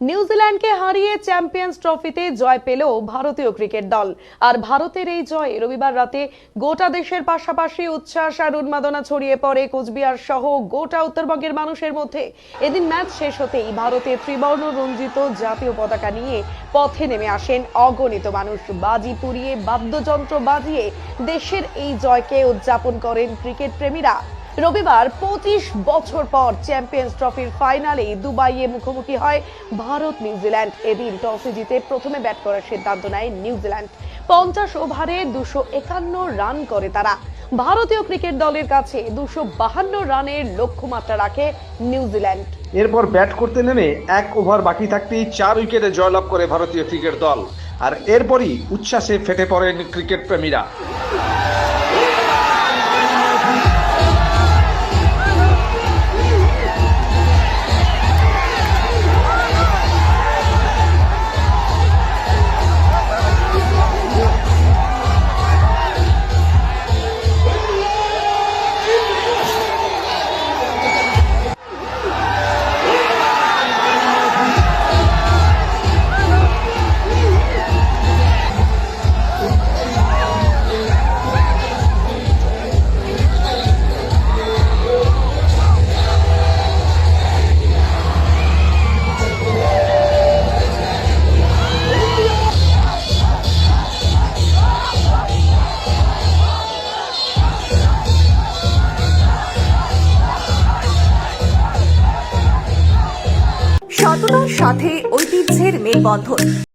নিউজিল্যান্ডকে হারিয়ে চ্যাম্পিয়ন্স ট্রফিতে জয় পেল ভারতীয় ক্রিকেট দল। আর ভারতের এই জয়ে রবিবার রাতে গোটা দেশের পাশাপাশি উচ্ছ্বাস আর উন্মাদনা ছড়িয়ে পড়ে কোচবিহার সহ গোটা উত্তরবঙ্গের মানুষের মধ্যে। এদিন ম্যাচ শেষ হতেই ভারতের ত্রিবর্ণ রঞ্জিত জাতীয় পতাকা নিয়ে পথে নেমে আসেন অগণিত মানুষ। বাজি পুড়িয়ে বাদ্যযন্ত্র বাজিয়ে দেশের এই জয়কে উদযাপন করেন ক্রিকেট প্রেমীরা। রবিবার 25 বছর পর চ্যাম্পিয়ন্স ট্রফির ফাইনালে দুবাইয়ে মুখোমুখি হয় ভারত নিউজিল্যান্ড। এদিন টসে জিতে প্রথমে ব্যাট করার সিদ্ধান্ত নেয় নিউজিল্যান্ড। 50 ওভারে 251 রান করে তারা। ভারতীয় ক্রিকেট দলের কাছে 252 রানের লক্ষ্যমাত্রা রাখে নিউজিল্যান্ড। এরপর ব্যাট করতে নেমে 1 ওভার বাকি থাকতেই 4 উইকেটে জয়লাভ করে ভারতীয় ক্রিকেট দল। আর এরপরই উচ্ছ্বাসে ফেটে পড়েন ক্রিকেট প্রেমীরা। সততার সাথে ঐতিহ্যের মেলবন্ধন।